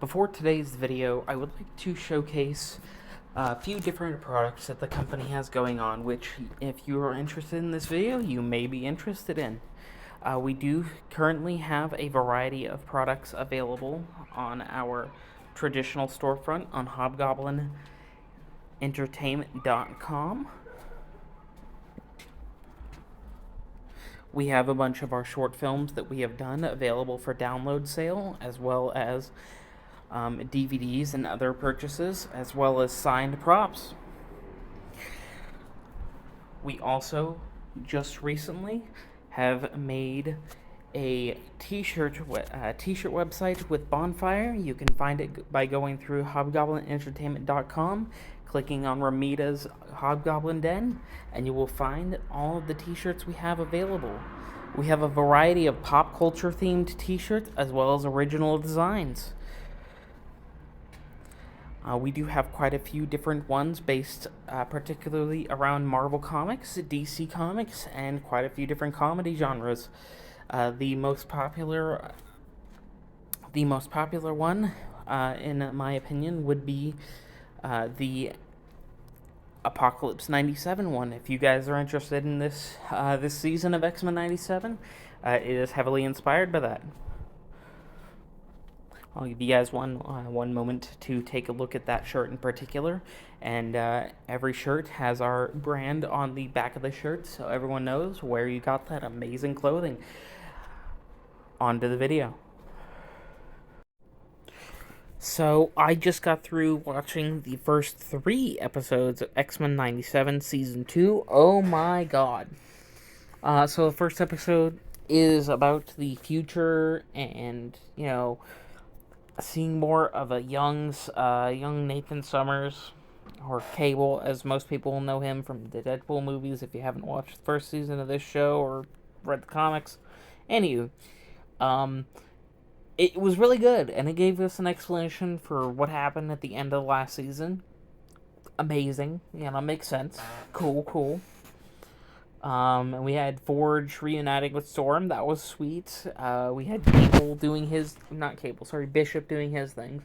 Before today's video, I would like to showcase a few different products that the company has going on, which, if you are interested in this video, you may be interested in. We do currently have a variety of products available on our traditional storefront on hobgoblinentertainment.com. We have a bunch of our short films that we have done available for download sale, as well as DVDs and other purchases, as well as signed props. We also just recently have made a t-shirt website with Bonfire. You can find it by going through hobgoblinentertainment.com, clicking on Ramita's Hobgoblin Den, and you will find all of the t-shirts we have available. We have a variety of pop culture themed t-shirts as well as original designs. We do have quite a few different ones based particularly around Marvel Comics, DC Comics, and quite a few different comedy genres. The most popular one, in my opinion, would be the Apocalypse 97 one. If you guys are interested in this season of X-Men 97, it is heavily inspired by that. I'll give you guys one moment to take a look at that shirt in particular. And every shirt has our brand on the back of the shirt, so everyone knows where you got that amazing clothing. On to the video. So, I just got through watching the first 3 episodes of X-Men 97 Season 2. Oh my god. So the first episode is about the future and, seeing more of a young Nathan Summers, or Cable, as most people know him from the Deadpool movies. If you haven't watched the first season of this show or read the comics, anywho, um, it was really good, and it gave us an explanation for what happened at the end of the last season. Amazing, makes sense. Cool. And we had Forge reuniting with Storm. That was sweet. We had Cable doing his, not Cable, sorry, Bishop doing his thing.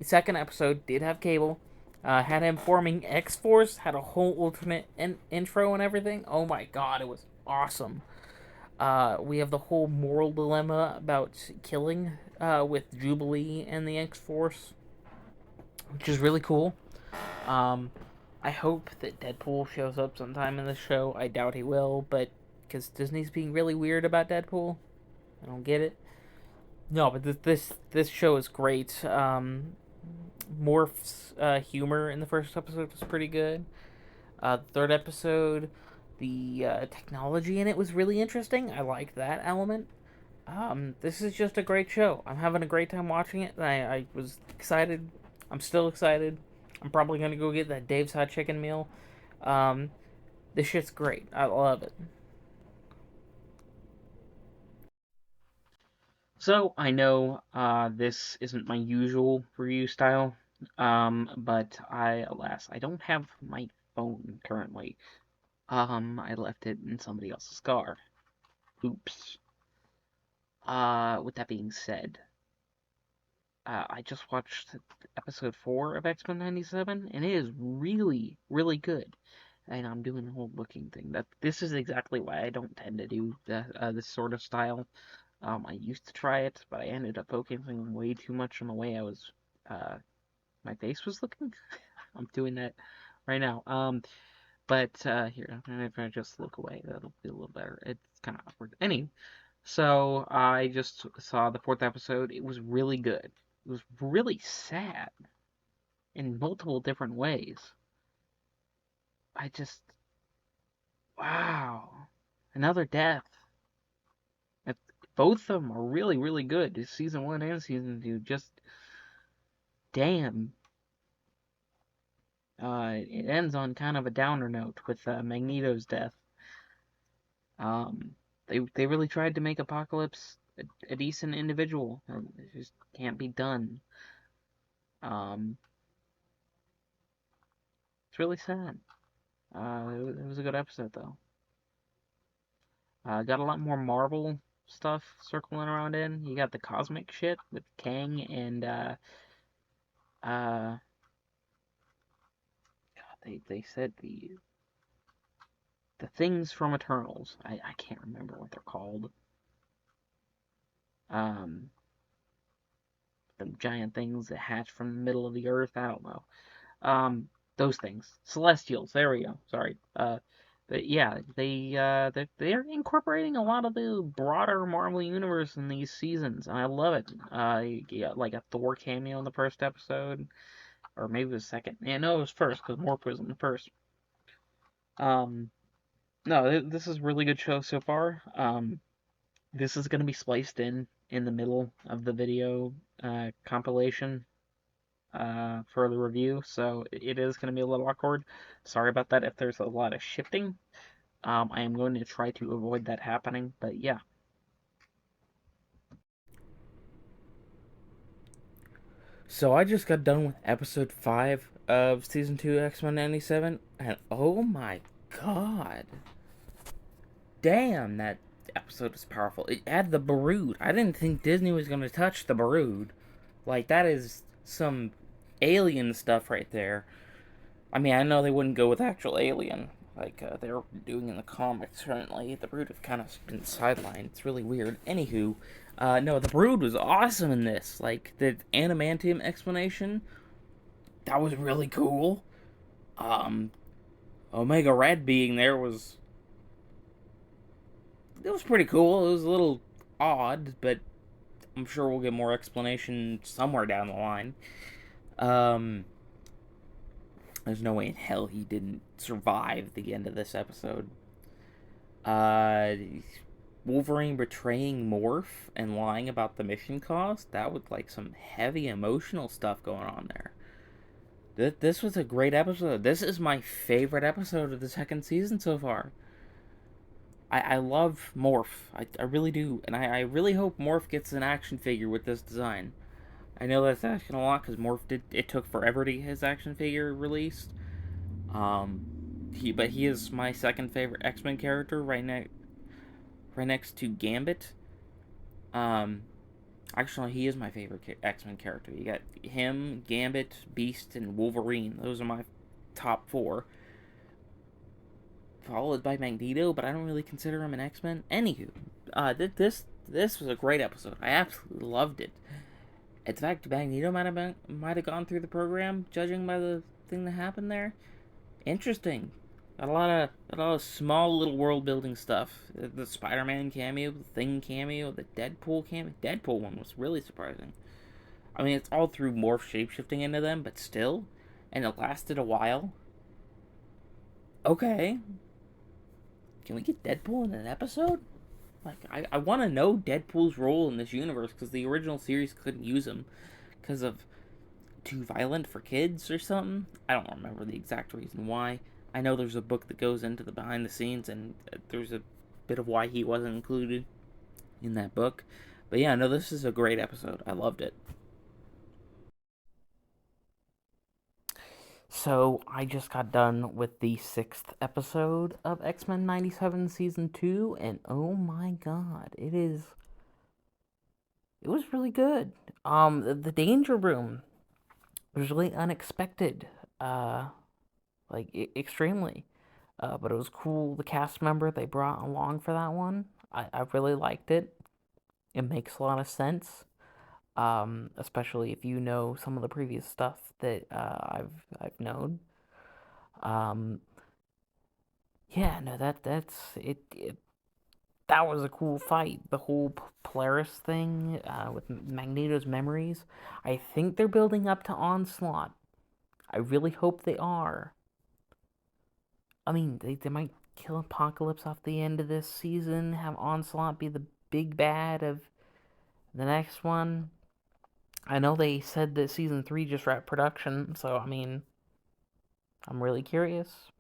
Second episode did have Cable. Had him forming X Force. Had a whole alternate intro and everything. Oh my god, it was awesome. We have the whole moral dilemma about killing with Jubilee and the X Force, which is really cool. I hope that Deadpool shows up sometime in the show. I doubt he will, but because Disney's being really weird about Deadpool, I don't get it. No, but this show is great. Morph's humor in the first episode was pretty good. The third episode, the technology in it was really interesting. I liked that element. This is just a great show. I'm having a great time watching it. I was excited. I'm still excited. I'm probably gonna go get that Dave's Hot Chicken meal. Um, this shit's great. I love it. So I know this isn't my usual review style, but alas, I don't have my phone currently. I left it in somebody else's car. Oops. With that being said, I just watched episode 4 of X-Men 97, and it is really, really good. And I'm doing the whole looking thing. This is exactly why I don't tend to do this sort of style. I used to try it, but I ended up focusing way too much on the way uh, my face was looking. I'm doing that right now. But here, if I just look away, that'll be a little better. It's kind of awkward. Anyway, so I just saw the 4th episode. It was really good. It was really sad in multiple different ways. I just, wow, another death. It, both of them are really, really good. Season 1 and season 2, just damn. It ends on kind of a downer note with Magneto's death. They really tried to make Apocalypse a decent individual. It just can't be done. Um, it's really sad. It was a good episode though. Got a lot more Marvel stuff circling around in. You got the cosmic shit with Kang and uh they said the things from Eternals. I can't remember what they're called. Um the giant things that hatch from the middle of the earth. I don't know. Um, those things, Celestials. There we go. Sorry. But yeah, they're incorporating a lot of the broader Marvel universe in these seasons, and I love it. You got like a Thor cameo in the first episode, or maybe the second. Yeah, no, it was first because Morph was in the first. Um, no, this is a really good show so far. This is gonna be spliced in the middle of the video compilation for the review, so it is going to be a little awkward. Sorry about that if there's a lot of shifting. I am going to try to avoid that happening, but yeah. So I just got done with episode 5 of season 2 X-Men 97, and oh my god. Damn, that episode was powerful. It had the Brood. I didn't think Disney was going to touch the Brood. Like, that is some alien stuff right there. I mean, I know they wouldn't go with actual alien, like they're doing in the comics currently. The Brood have kind of been sidelined. It's really weird. Anywho, no, the Brood was awesome in this. Like, the adamantium explanation, that was really cool. Um, Omega Red being there was, it was pretty cool. It was a little odd, but I'm sure we'll get more explanation somewhere down the line. Um, there's no way in hell he didn't survive the end of this episode. Uh, Wolverine betraying Morph and lying about the mission cost, that was like some heavy emotional stuff going on there. This was a great episode. This is my favorite episode of the second season so far. I love Morph. I really do. And I really hope Morph gets an action figure with this design. I know that's asking a lot because Morph did. It took forever to get his action figure released. But he is my second favorite X Men character, right next to Gambit. Um, Actually, he is my favorite X Men character. You got him, Gambit, Beast, and Wolverine. Those are my top four. Followed by Magneto, but I don't really consider him an X Men. Anywho, this was a great episode. I absolutely loved it. In fact, Magneto might have gone through the program, judging by the thing that happened there. Interesting. Got a lot of small little world building stuff. The Spider-Man cameo, the Thing cameo, the Deadpool cameo. Deadpool one was really surprising. I mean, it's all through Morph shapeshifting into them, but still, and it lasted a while. Okay, can we get Deadpool in an episode? Like, I want to know Deadpool's role in this universe because the original series couldn't use him because of too violent for kids or something. I don't remember the exact reason why. I know there's a book that goes into the behind the scenes, and there's a bit of why he wasn't included in that book. But yeah, no, this is a great episode. I loved it. So I just got done with the 6th episode of X-Men 97 Season 2, and oh my god, it was really good. The Danger Room was really unexpected. Like extremely. But it was cool. The cast member they brought along for that one, I really liked it. It makes a lot of sense. Especially if you know some of the previous stuff that I've known. Um, yeah, no, that's it. That was a cool fight. The whole Polaris thing with Magneto's memories. I think they're building up to Onslaught. I really hope they are. I mean, they might kill Apocalypse off the end of this season, have Onslaught be the big bad of the next one. I know they said that season 3 just wrapped production, so I mean, I'm really curious.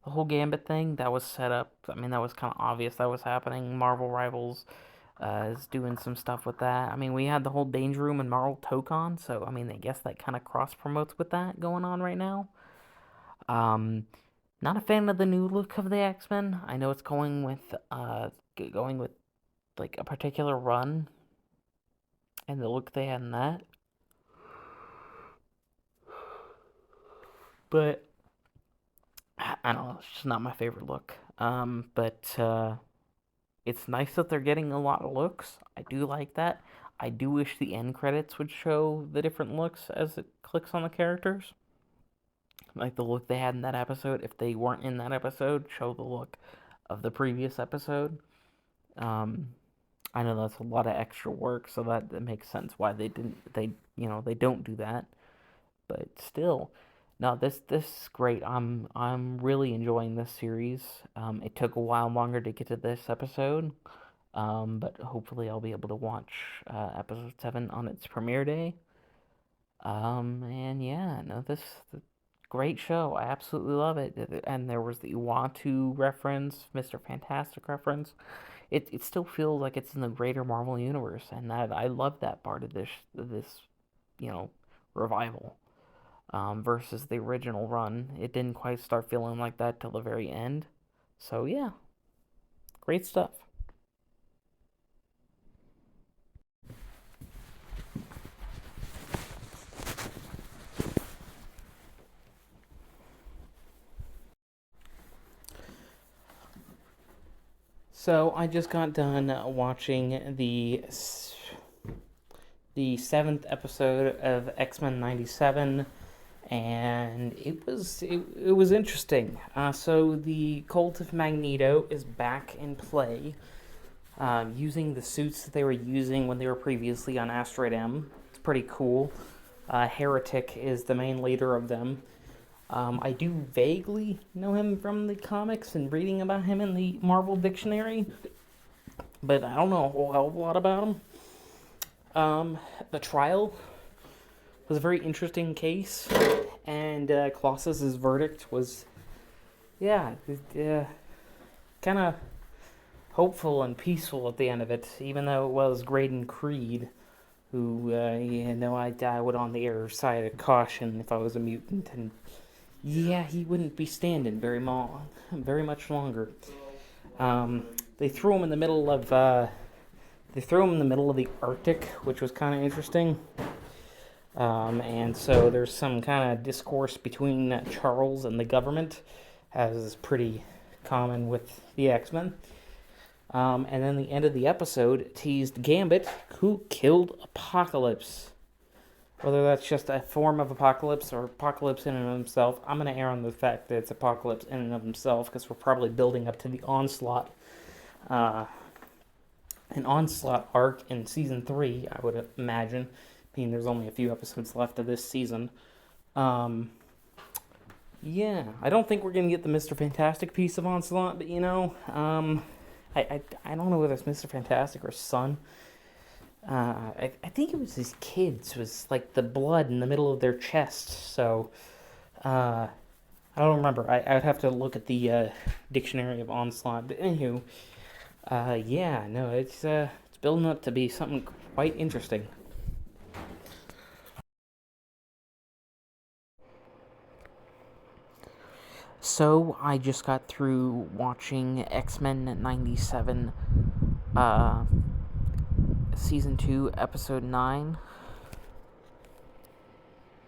The whole Gambit thing, that was set up. I mean, that was kind of obvious that was happening. Marvel Rivals is doing some stuff with that. I mean, we had the whole Danger Room and Marvel Tokon, so I mean, I guess that kind of cross promotes with that going on right now. Um, Not a fan of the new look of the X Men. I know it's going with like a particular run and the look they had in that. But I don't know, it's just not my favorite look. But it's nice that they're getting a lot of looks. I do like that. I do wish the end credits would show the different looks as it clicks on the characters. Like the look they had in that episode. If they weren't in that episode, show the look of the previous episode. Um, I know that's a lot of extra work, so that makes sense why they don't do that. But still, no, this is great. I'm really enjoying this series. It took a while longer to get to this episode, but hopefully I'll be able to watch episode 7 on its premiere day. And yeah, no, this great show. I absolutely love it. And there was the Uatu reference, Mr. Fantastic reference. It still feels like it's in the greater Marvel universe, and that I love that part of this you know revival. Versus the original run, it didn't quite start feeling like that till the very end. So yeah, great stuff. So I just got done watching the seventh episode of X-Men '97, and it was interesting. So the cult of Magneto is back in play, using the suits that they were using when they were previously on Asteroid M. It's pretty cool. Heretic is the main leader of them. I do vaguely know him from the comics and reading about him in the Marvel Dictionary, but I don't know a whole hell of a lot about him. The trial was a very interesting case, and Colossus's verdict was, yeah, kind of hopeful and peaceful at the end of it, even though it was Graydon Creed, who, I would on the air side of caution if I was a mutant, and yeah, he wouldn't be standing very much longer. They threw him in the middle of the Arctic, which was kind of interesting. And so there's some kind of discourse between Charles and the government, as is pretty common with the X-Men. And then the end of the episode teased Gambit, who killed Apocalypse. Whether that's just a form of Apocalypse or Apocalypse in and of himself, I'm going to err on the fact that it's Apocalypse in and of himself, because we're probably building up to the Onslaught, an Onslaught arc in Season 3, I would imagine, being there's only a few episodes left of this season. Yeah, I don't think we're going to get the Mr. Fantastic piece of Onslaught, but I don't know whether it's Mr. Fantastic or Son. I think it was his kids. It was like the blood in the middle of their chest. So, I don't remember. I'd have to look at the dictionary of Onslaught. But anywho, yeah, no, it's building up to be something quite interesting. So I just got through watching X-Men '97, uh, season 2, episode 9,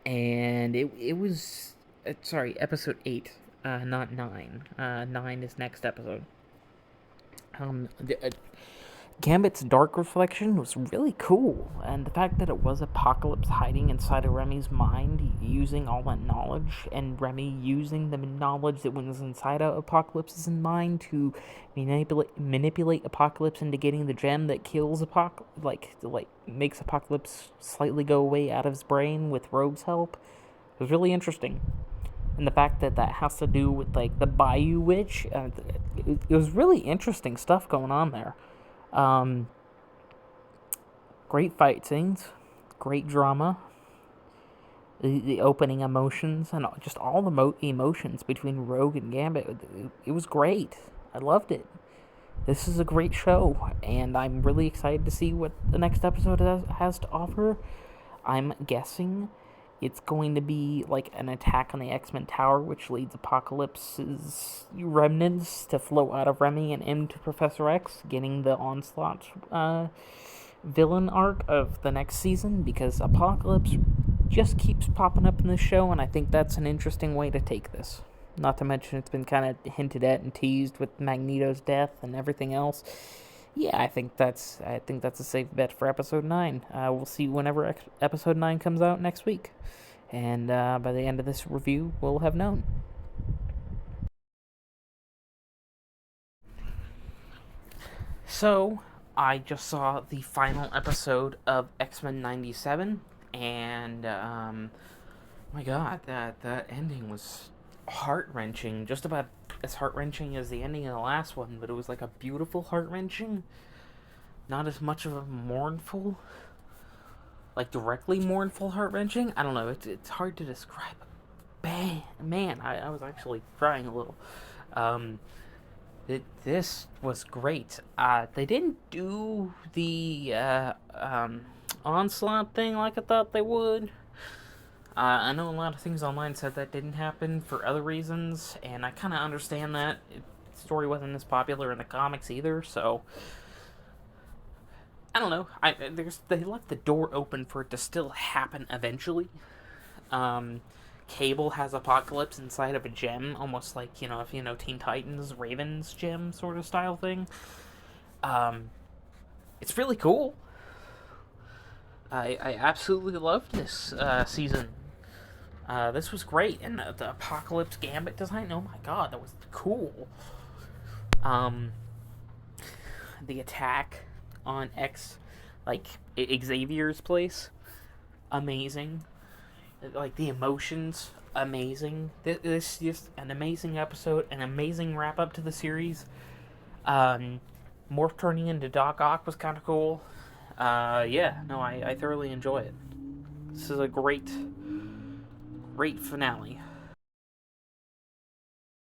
and it was sorry, episode 8, not 9. 9 is next episode. Gambit's dark reflection was really cool, and the fact that it was Apocalypse hiding inside of Remy's mind, using all that knowledge, and Remy using the knowledge that was inside of Apocalypse's mind to manipulate Apocalypse into getting the gem that kills like makes Apocalypse slightly go away out of his brain with Rogue's help. It was really interesting. And the fact that has to do with like the Bayou Witch, it was really interesting stuff going on there. Um, Great fight scenes, great drama, the opening emotions, and just all the emotions between Rogue and Gambit. It was great. I loved it. This is a great show, and I'm really excited to see what the next episode has to offer. I'm guessing It's going to be like an attack on the X-Men Tower, which leads Apocalypse's remnants to flow out of Remy and into Professor X, getting the Onslaught villain arc of the next season, because Apocalypse just keeps popping up in the show, and I think that's an interesting way to take this. Not to mention it's been kind of hinted at and teased with Magneto's death and everything else. Yeah, I think that's a safe bet for episode 9. We'll see whenever episode 9 comes out next week, and by the end of this review, we'll have known. So, I just saw the final episode of X-Men 97, and my God, that ending was heart-wrenching. Just about as heart-wrenching as the ending of the last one, but it was like a beautiful heart-wrenching. Not as much of a mournful, like directly mournful heart-wrenching. I don't know. It's hard to describe. Man, I was actually crying a little. Um, this was great. They didn't do the onslaught thing like I thought they would. I know a lot of things online said that didn't happen for other reasons, and I kind of understand that. The story wasn't as popular in the comics either, so I don't know. They left the door open for it to still happen eventually. Um, Cable has Apocalypse inside of a gem, almost like if you know Teen Titans, Raven's gem sort of style thing. Um, it's really cool. I absolutely loved this season. This was great, and the Apocalypse Gambit design. Oh my God, that was cool. Um, the attack on X, like Xavier's place, amazing. Like the emotions, amazing. This is just an amazing episode, an amazing wrap up to the series. Morph turning into Doc Ock was kind of cool. Yeah, no, I thoroughly enjoy it. This is a great finale.